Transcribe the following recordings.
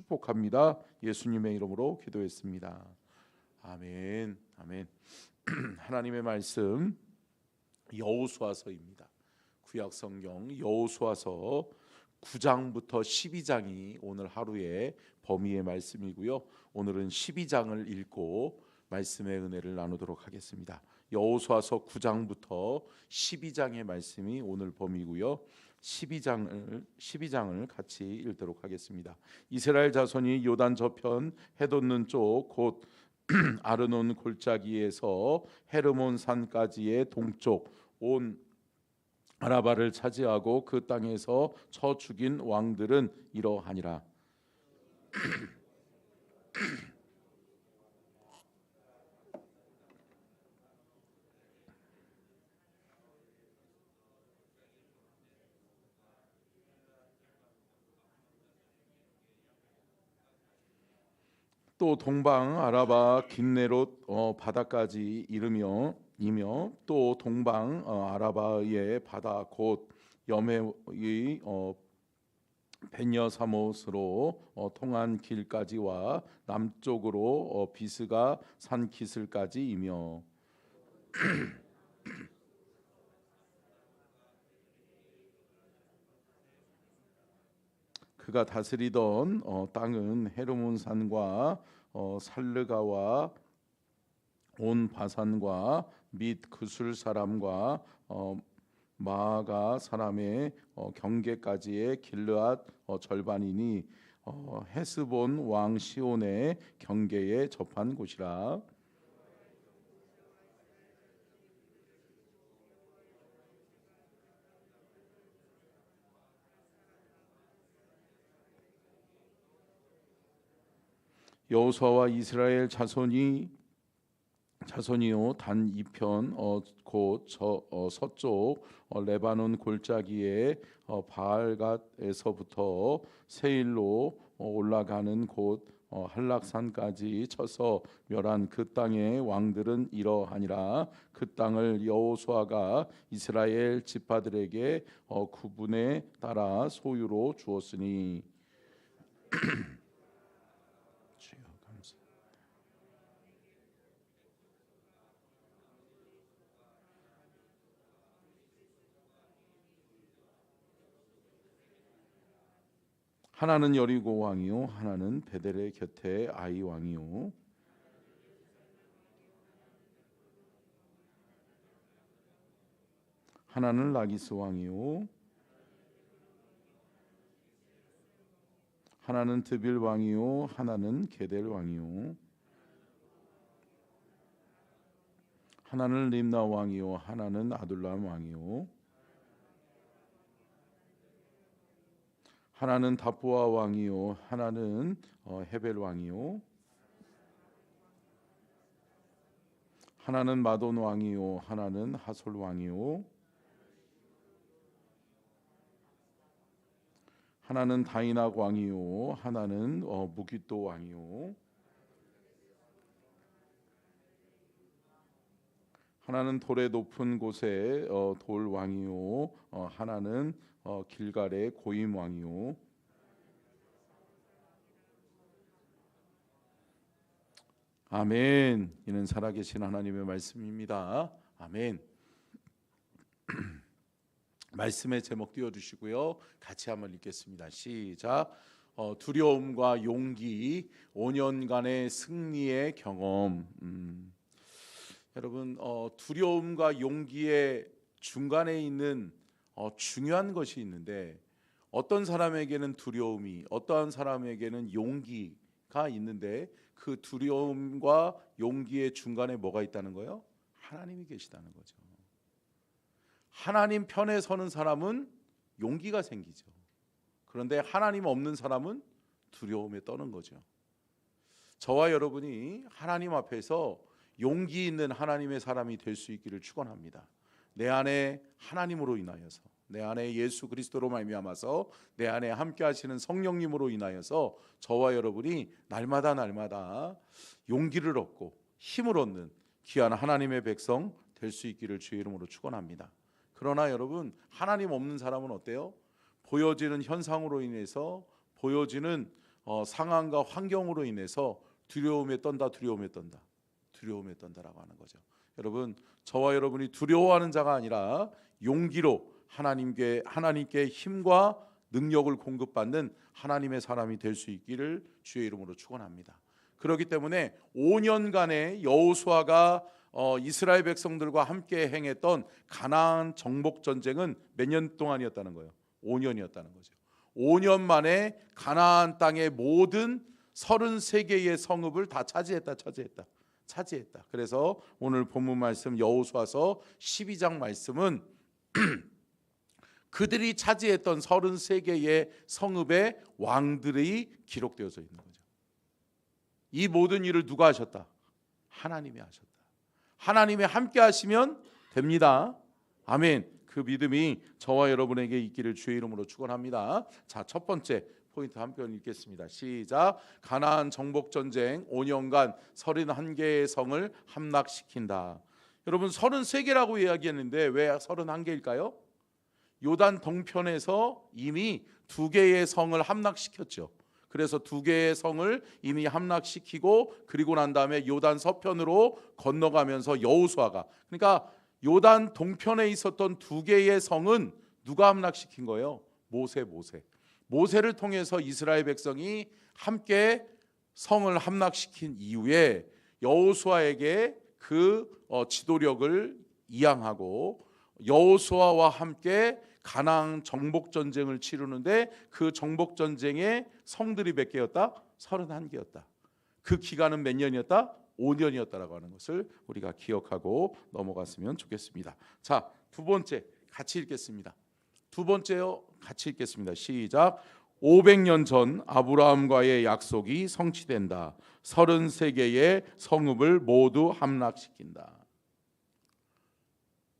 축복합니다. 예수님의 이름으로 기도했습니다. 아멘. 아멘. 하나님의 말씀 여호수아서입니다. 구약 성경 여호수아서 9장부터 12장이 오늘 하루의 범위의 말씀이고요. 오늘은 12장을 읽고 말씀의 은혜를 나누도록 하겠습니다. 여호수아서 9장부터 12장의 말씀이 오늘 범위고요. 12장을 같이 읽도록 하겠습니다. 이스라엘 자손이 요단 저편 해돋는 쪽 곧 아르논 골짜기에서 헤르몬 산까지의 동쪽 온 아라바를 차지하고 그 땅에서 쳐 죽인 왕들은 이러하니라. 또 동방 아라바 긴네롯 바다까지 이며 또 동방 아라바의 바다 곧 여메의 벤여사못으로 통한 길까지와 남쪽으로 비스가 산 기슬까지이며 그가 다스리던 땅은 헤르몬 산과 살르가와 온 바산과 및 그술 사람과 마아가 사람의 경계까지의 길르앗 절반이니 헤스본 왕 시온의 경계에 접한 곳이라. 여호수아와 이스라엘 자손이요 단 2편 곧 서쪽 레바논 골짜기에 바알갓에서부터 세일로 올라가는 곳 한락산까지 쳐서 멸한 그 땅의 왕들은 이러하니라. 그 땅을 여호수아가 이스라엘 지파들에게 구분에 따라 소유로 주었으니. 하나는 여리고 왕이요 하나는 베델의 곁에 아이 왕이요 하나는 라기스 왕이요 하나는 드빌 왕이요 하나는 게델 왕이요 하나는 림나 왕이요 하나는 아둘람 왕이요 하나는 다부아 왕이요 하나는 헤벨 왕이요 하나는 마돈 왕이요 하나는 하솔 왕이요 하나는 다이낙 왕이요 하나는 무기또 왕이요 하나는 돌의 높은 곳에 돌 왕이요 하나는 길갈의 고임 왕이요 아멘. 이는 살아계신 하나님의 말씀입니다. 아멘. 말씀의 제목 띄워주시고요. 같이 한번 읽겠습니다. 시작. 두려움과 용기 5년간의 승리의 경험. 여러분 두려움과 용기의 중간에 있는 중요한 것이 있는데 어떤 사람에게는 두려움이 어떠한 사람에게는 용기가 있는데 그 두려움과 용기의 중간에 뭐가 있다는 거예요? 하나님이 계시다는 거죠. 하나님 편에 서는 사람은 용기가 생기죠. 그런데 하나님 없는 사람은 두려움에 떠는 거죠. 저와 여러분이 하나님 앞에서 용기 있는 하나님의 사람이 될 수 있기를 축원합니다. 내 안에 하나님으로 인하여서 내 안에 예수 그리스도로 말미암아서 내 안에 함께 하시는 성령님으로 인하여서 저와 여러분이 날마다 용기를 얻고 힘을 얻는 귀한 하나님의 백성 될 수 있기를 주의 이름으로 축원합니다. 그러나 여러분 하나님 없는 사람은 어때요? 보여지는 현상으로 인해서 보여지는 상황과 환경으로 인해서 두려움에 떤다라고 하는 거죠. 여러분, 저와 여러분이 두려워하는 자가 아니라 용기로 하나님께 힘과 능력을 공급받는 하나님의 사람이 될 수 있기를 주의 이름으로 축원합니다. 그렇기 때문에 5년간의 여호수아가 이스라엘 백성들과 함께 행했던 가나안 정복 전쟁은 몇 년 동안이었다는 거예요? 5년이었다는 거죠. 5년 만에 가나안 땅의 모든 33개의 성읍을 다 차지했다. 그래서 오늘 본문 말씀 여호수아서 12장 말씀은 그들이 차지했던 33개의 성읍의 왕들이 기록되어져 있는 거죠. 이 모든 일을 누가 하셨다? 하나님이 하셨다. 하나님이 함께 하시면 됩니다. 아멘. 그 믿음이 저와 여러분에게 있기를 주의 이름으로 축원합니다. 자, 첫 번째 포인트 함께 읽겠습니다. 시작. 가나안 정복 전쟁 5년간 31개의 성을 함락시킨다. 여러분, 33개라고 이야기했는데 왜 31개일까요? 요단 동편에서 이미 2개의 성을 함락시켰죠. 그래서 2개의 성을 이미 함락시키고 그리고 난 다음에 요단 서편으로 건너가면서 여호수아가, 그러니까 요단 동편에 있었던 2개의 성은 누가 함락시킨 거예요? 모세를 통해서 이스라엘 백성이 함께 성을 함락시킨 이후에 여호수아에게 그 지도력을 이양하고 여호수아와 함께 가나안 정복 전쟁을 치르는데 그 정복 전쟁의 성들이 몇 개였다? 31개였다. 그 기간은 몇 년이었다? 5년이었다라고 하는 것을 우리가 기억하고 넘어갔으면 좋겠습니다. 자, 두 번째 같이 읽겠습니다. 시작. 500년 전 아브라함과의 약속이 성취된다. 33개의 성읍을 모두 함락시킨다.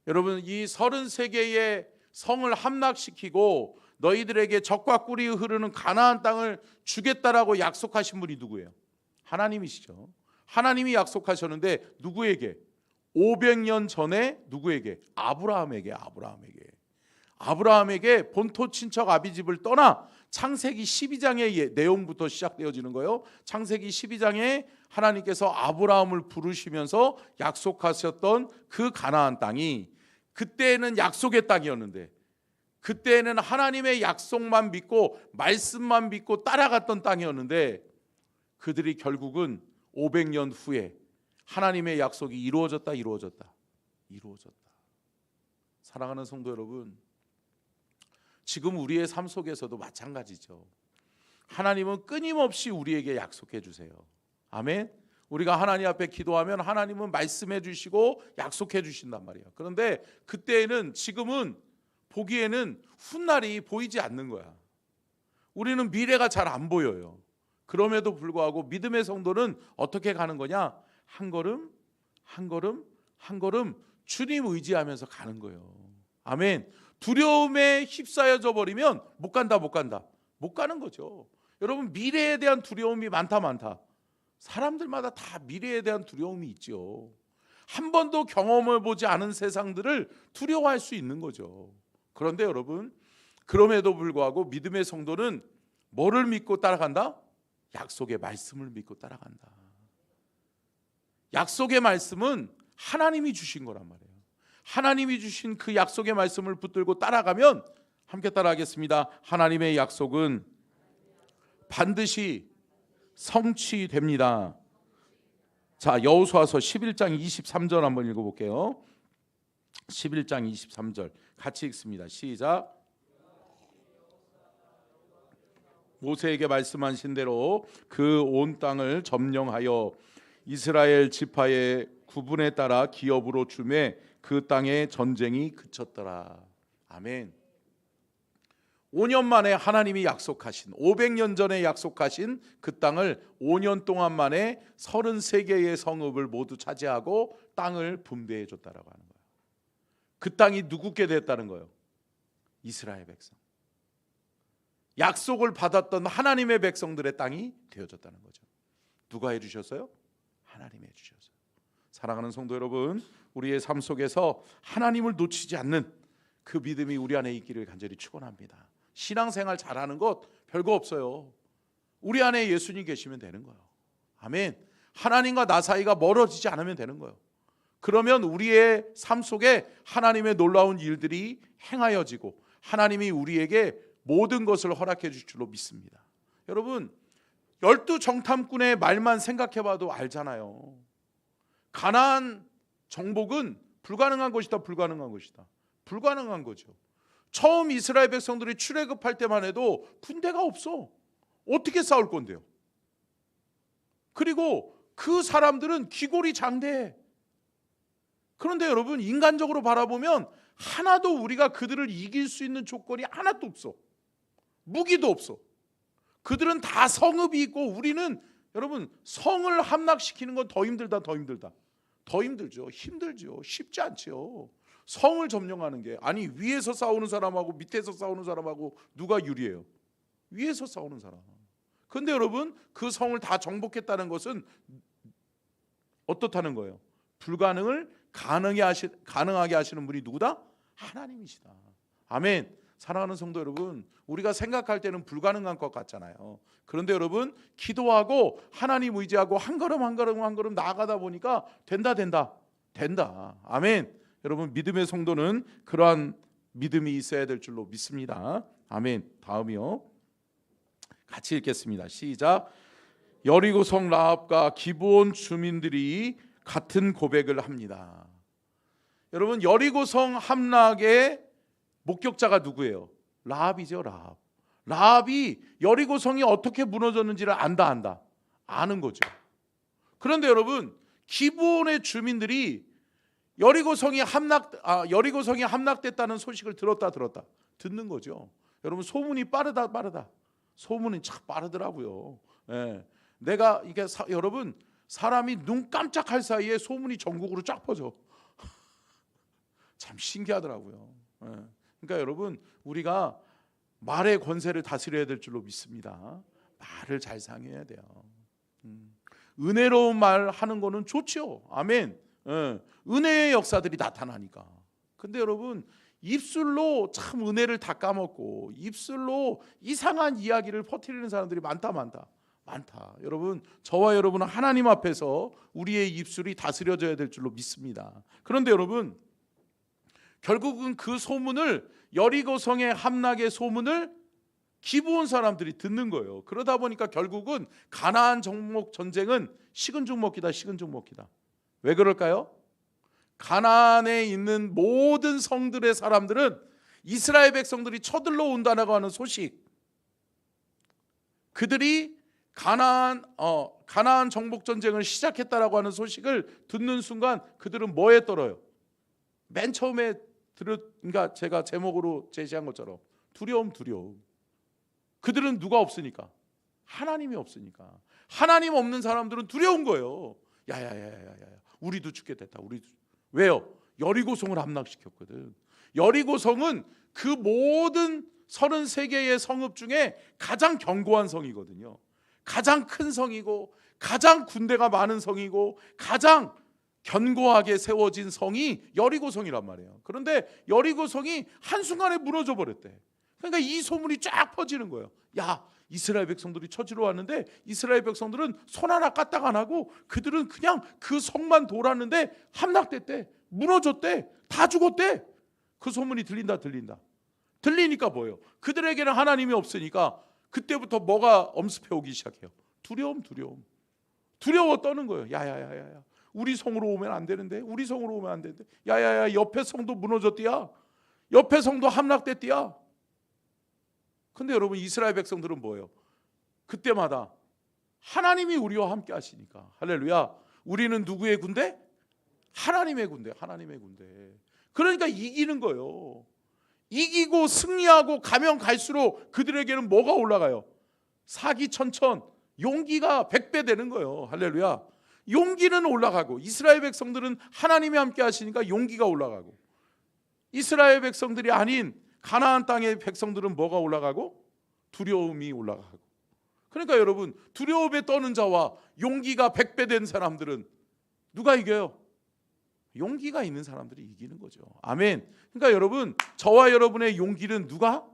여러분, 이 33개의 성을 함락시키고 너희들에게 젖과 꿀이 흐르는 가나안 땅을 주겠다라고 약속하신 분이 누구예요? 하나님이시죠. 하나님이 약속하셨는데 누구에게? 500년 전에 누구에게? 아브라함에게 본토 친척 아비집을 떠나 창세기 12장의 내용부터 시작되어지는 거예요. 창세기 12장에 하나님께서 아브라함을 부르시면서 약속하셨던 그 가나안 땅이 그때는 약속의 땅이었는데, 그때는 하나님의 약속만 믿고 말씀만 믿고 따라갔던 땅이었는데, 그들이 결국은 500년 후에 하나님의 약속이 이루어졌다. 사랑하는 성도 여러분, 지금 우리의 삶 속에서도 마찬가지죠. 하나님은 끊임없이 우리에게 약속해 주세요. 아멘. 우리가 하나님 앞에 기도하면 하나님은 말씀해 주시고 약속해 주신단 말이에요. 그런데 그때는, 지금은 보기에는 훗날이 보이지 않는 거야. 우리는 미래가 잘 안 보여요. 그럼에도 불구하고 믿음의 성도는 어떻게 가는 거냐? 한 걸음 주님 의지하면서 가는 거예요. 아멘. 두려움에 휩싸여져 버리면 못 가는 거죠. 여러분, 미래에 대한 두려움이 많다. 사람들마다 다 미래에 대한 두려움이 있죠. 한 번도 경험해 보지 않은 세상들을 두려워할 수 있는 거죠. 그런데 여러분, 그럼에도 불구하고 믿음의 성도는 뭐를 믿고 따라간다? 약속의 말씀을 믿고 따라간다. 약속의 말씀은 하나님이 주신 거란 말이에요. 하나님이 주신 그 약속의 말씀을 붙들고 따라가면, 함께 따라하겠습니다. 하나님의 약속은 반드시 성취됩니다. 자, 여호수아서 11장 23절 한번 읽어볼게요. 11장 23절 같이 읽습니다. 시작. 모세에게 말씀하신 대로 그 온 땅을 점령하여 이스라엘 지파의 구분에 따라 기업으로 주매 그 땅에 전쟁이 그쳤더라. 아멘. 5년 만에 하나님이 약속하신, 500년 전에 약속하신 그 땅을 5년 동안 만에 33개의 성읍을 모두 차지하고 땅을 분배해 줬다라고 하는 거예요. 그 땅이 누구께 됐다는 거예요? 이스라엘 백성. 약속을 받았던 하나님의 백성들의 땅이 되어졌다는 거죠. 누가 해주셨어요? 하나님이 해주셨어요. 사랑하는 성도 여러분, 우리의 삶 속에서 하나님을 놓치지 않는 그 믿음이 우리 안에 있기를 간절히 축원합니다. 신앙생활 잘하는 것 별거 없어요. 우리 안에 예수님 계시면 되는 거예요. 아멘. 하나님과 나 사이가 멀어지지 않으면 되는 거예요. 그러면 우리의 삶 속에 하나님의 놀라운 일들이 행하여지고 하나님이 우리에게 모든 것을 허락해 줄 줄로 믿습니다. 여러분, 12정탐꾼의 말만 생각해봐도 알잖아요. 가나안 정복은 불가능한 것이다, 불가능한 것이다. 불가능한 거죠. 처음 이스라엘 백성들이 출애굽할 때만 해도 군대가 없어. 어떻게 싸울 건데요? 그리고 그 사람들은 기골이 장대해. 그런데 여러분, 인간적으로 바라보면 하나도 우리가 그들을 이길 수 있는 조건이 하나도 없어. 무기도 없어. 그들은 다 성읍이 있고 우리는 여러분 성을 함락시키는 건 더 힘들다, 더 힘들다. 더 힘들죠. 힘들죠. 쉽지 않죠. 성을 점령하는 게, 아니 위에서 싸우는 사람하고 밑에서 싸우는 사람하고 누가 유리해요? 위에서 싸우는 사람. 그런데 여러분, 그 성을 다 정복했다는 것은 어떻다는 거예요? 불가능을 가능하게 하시는 분이 누구다? 하나님이시다. 아멘. 사랑하는 성도 여러분, 우리가 생각할 때는 불가능한 것 같잖아요. 그런데 여러분, 기도하고 하나님 의지하고 한 걸음 한 걸음 한 걸음 나아가다 보니까 된다. 아멘. 여러분, 믿음의 성도는 그러한 믿음이 있어야 될 줄로 믿습니다. 아멘. 다음이요. 같이 읽겠습니다. 시작. 여리고성 라합과 기브온 주민들이 같은 고백을 합니다. 여러분, 여리고성 함락의 목격자가 누구예요? 라합이죠. 라합이 여리고성이 어떻게 무너졌는지를 아는 거죠. 그런데 여러분, 기브온의 주민들이 여리고성이 함락됐다는 소식을 듣는 거죠. 여러분, 소문이 빠르다. 소문이 참 빠르더라고요. 예. 내가 이게 여러분, 사람이 눈 깜짝할 사이에 소문이 전국으로 쫙 퍼져. 참 신기하더라고요. 예. 그러니까 여러분, 우리가 말의 권세를 다스려야 될 줄로 믿습니다. 말을 잘 상해야 돼요. 은혜로운 말 하는 거는 좋죠. 아멘. 예. 은혜의 역사들이 나타나니까. 근데 여러분, 입술로 참 은혜를 다 까먹고 입술로 이상한 이야기를 퍼뜨리는 사람들이 많다. 여러분, 저와 여러분은 하나님 앞에서 우리의 입술이 다스려져야 될 줄로 믿습니다. 그런데 여러분, 결국은 그 소문을, 여리고성의 함락의 소문을 기브온 사람들이 듣는 거예요. 그러다 보니까 결국은 가나안 정복 전쟁은 식은 죽 먹기다. 왜 그럴까요? 가나안에 있는 모든 성들의 사람들은 이스라엘 백성들이 쳐들러 온다고 하는 소식, 그들이 가나안 정복 전쟁을 시작했다라고 하는 소식을 듣는 순간 그들은 뭐에 떨어요? 맨 처음에 그러니까 제가 제목으로 제시한 것처럼 두려움. 그들은 누가 없으니까? 하나님이 없으니까. 하나님 없는 사람들은 두려운 거예요. 야야야야야, 우리도 죽게 됐다. 왜요? 여리고성을 함락시켰거든. 여리고성은 그 모든 33개의 성읍 중에 가장 견고한 성이거든요. 가장 큰 성이고 가장 군대가 많은 성이고 가장 견고하게 세워진 성이 여리고성이란 말이에요. 그런데 여리고성이 한순간에 무너져 버렸대. 그러니까 이 소문이 쫙 퍼지는 거예요. 야, 이스라엘 백성들이 쳐지러 왔는데 이스라엘 백성들은 손 하나 까딱 안 하고 그들은 그냥 그 성만 돌았는데 함락됐대. 무너졌대. 다 죽었대. 그 소문이 들린다. 들리니까 뭐예요? 그들에게는 하나님이 없으니까 그때부터 뭐가 엄습해 오기 시작해요? 두려움. 두려워 떠는 거예요. 야야야야, 우리 성으로 오면 안 되는데, 야야야, 옆에 성도 무너졌디야. 옆에 성도 함락됐디야. 근데 여러분, 이스라엘 백성들은 뭐예요? 그때마다 하나님이 우리와 함께 하시니까, 할렐루야, 우리는 누구의 군대? 하나님의 군대. 그러니까 이기는 거예요. 이기고 승리하고 가면 갈수록 그들에게는 뭐가 올라가요? 사기천천, 용기가 100배 되는 거예요. 할렐루야. 용기는 올라가고, 이스라엘 백성들은 하나님이 함께 하시니까 용기가 올라가고, 이스라엘 백성들이 아닌 가나안 땅의 백성들은 뭐가 올라가고? 두려움이 올라가고. 그러니까 여러분, 두려움에 떠는 자와 용기가 100배 된 사람들은 누가 이겨요? 용기가 있는 사람들이 이기는 거죠. 아멘. 그러니까 여러분, 저와 여러분의 용기는 누가?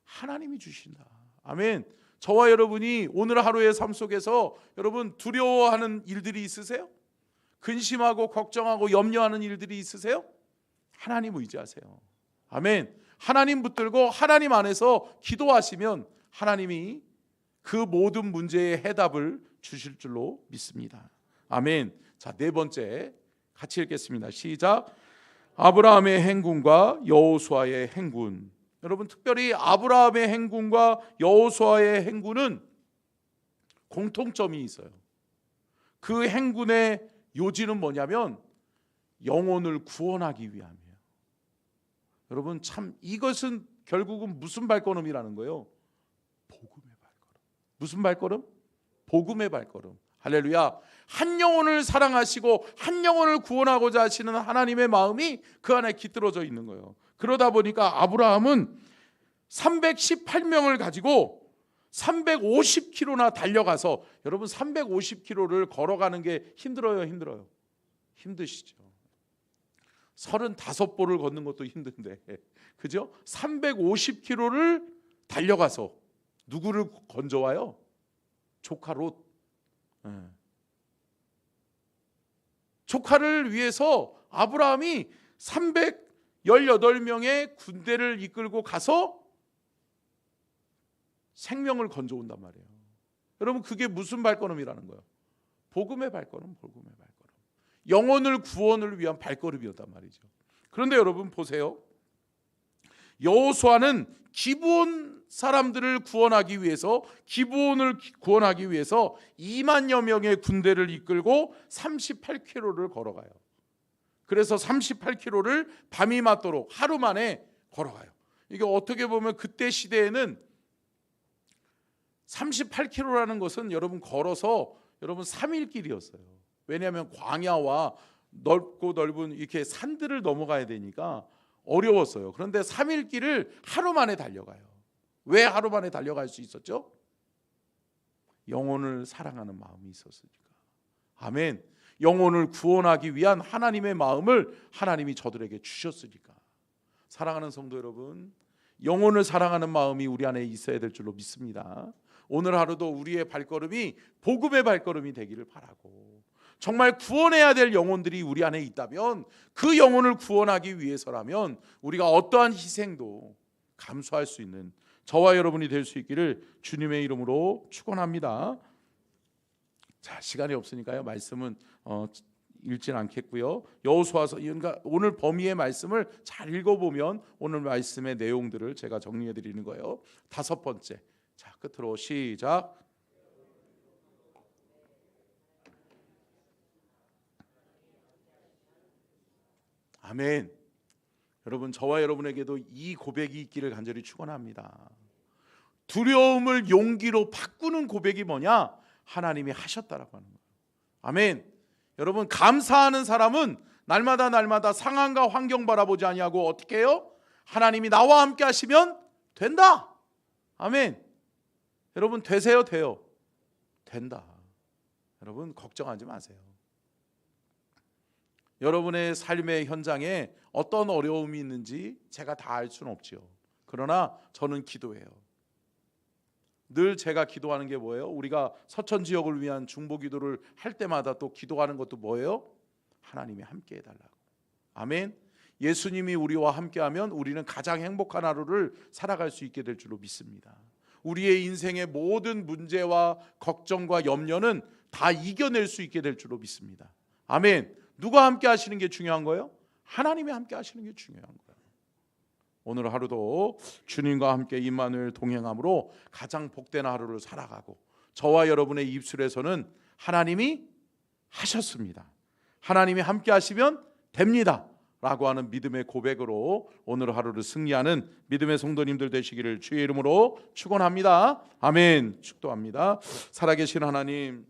하나님이 주신다. 아멘. 저와 여러분이 오늘 하루의 삶 속에서 여러분 두려워하는 일들이 있으세요? 근심하고 걱정하고 염려하는 일들이 있으세요? 하나님 의지하세요. 아멘. 하나님 붙들고 하나님 안에서 기도하시면 하나님이 그 모든 문제의 해답을 주실 줄로 믿습니다. 아멘. 자, 네 번째 같이 읽겠습니다. 시작. 아브라함의 행군과 여호수아의 행군. 여러분, 특별히 아브라함의 행군과 여호수아의 행군은 공통점이 있어요. 그 행군의 요지는 뭐냐면 영혼을 구원하기 위함이에요. 여러분, 참 이것은 결국은 무슨 발걸음이라는 거예요? 복음의 발걸음. 무슨 발걸음? 복음의 발걸음. 할렐루야. 한 영혼을 사랑하시고 한 영혼을 구원하고자 하시는 하나님의 마음이 그 안에 깃들어져 있는 거예요. 그러다 보니까 아브라함은 318명을 가지고 350km나 달려가서, 여러분 350km를 걸어가는 게 힘들어요, 힘들어요? 힘드시죠. 35보를 걷는 것도 힘든데, 그죠? 350km를 달려가서 누구를 건져와요? 조카 롯. 조카를 위해서 아브라함이 318명의 군대를 이끌고 가서 생명을 건져온단 말이에요. 여러분, 그게 무슨 발걸음이라는 거예요? 복음의 발걸음, 복음의 발걸음. 영혼을 구원을 위한 발걸음이었단 말이죠. 그런데 여러분 보세요. 여호수아는 기브온 사람들을 구원하기 위해서, 기브온을 구원하기 위해서 2만여 명의 군대를 이끌고 38km를 걸어가요. 그래서 38km를 밤이 맞도록 하루 만에 걸어가요. 이게 어떻게 보면 그때 시대에는 38km라는 것은 여러분 걸어서 여러분 3일 길이었어요. 왜냐하면 광야와 넓고 넓은 이렇게 산들을 넘어가야 되니까 어려웠어요. 그런데 3일 길을 하루 만에 달려가요. 왜 하루 만에 달려갈 수 있었죠? 영혼을 사랑하는 마음이 있었으니까. 아멘. 영혼을 구원하기 위한 하나님의 마음을 하나님이 저들에게 주셨으니까. 사랑하는 성도 여러분, 영혼을 사랑하는 마음이 우리 안에 있어야 될 줄로 믿습니다. 오늘 하루도 우리의 발걸음이 복음의 발걸음이 되기를 바라고, 정말 구원해야 될 영혼들이 우리 안에 있다면, 그 영혼을 구원하기 위해서라면 우리가 어떠한 희생도 감수할 수 있는 저와 여러분이 될 수 있기를 주님의 이름으로 축원합니다. 자, 시간이 없으니까요, 말씀은 읽진 않겠고요. 여호수아서, 그러니까 오늘 범위의 말씀을 잘 읽어보면 오늘 말씀의 내용들을 제가 정리해 드리는 거예요. 다섯 번째, 자, 끝으로 시작. 아멘. 여러분, 저와 여러분에게도 이 고백이 있기를 간절히 축원합니다. 두려움을 용기로 바꾸는 고백이 뭐냐? 하나님이 하셨다라고 하는 거예요. 아멘. 여러분, 감사하는 사람은 날마다 상황과 환경 바라보지 아니하고 어떻게 해요? 하나님이 나와 함께 하시면 된다. 아멘. 여러분, 되세요? 돼요? 된다. 여러분, 걱정하지 마세요. 여러분의 삶의 현장에 어떤 어려움이 있는지 제가 다 알 수는 없지요. 그러나 저는 기도해요. 늘 제가 기도하는 게 뭐예요? 우리가 서천 지역을 위한 중보 기도를 할 때마다 또 기도하는 것도 뭐예요? 하나님이 함께 해달라고. 아멘. 예수님이 우리와 함께하면 우리는 가장 행복한 하루를 살아갈 수 있게 될 줄로 믿습니다. 우리의 인생의 모든 문제와 걱정과 염려는 다 이겨낼 수 있게 될 줄로 믿습니다. 아멘. 누가 함께 하시는 게 중요한 거예요? 하나님이 함께 하시는 게 중요한 거예요. 오늘 하루도 주님과 함께 임마누엘 동행함으로 가장 복된 하루를 살아가고, 저와 여러분의 입술에서는 하나님이 하셨습니다, 하나님이 함께 하시면 됩니다 라고 하는 믿음의 고백으로 오늘 하루를 승리하는 믿음의 성도님들 되시기를 주의 이름으로 축원합니다. 아멘. 축도합니다. 살아계신 하나님,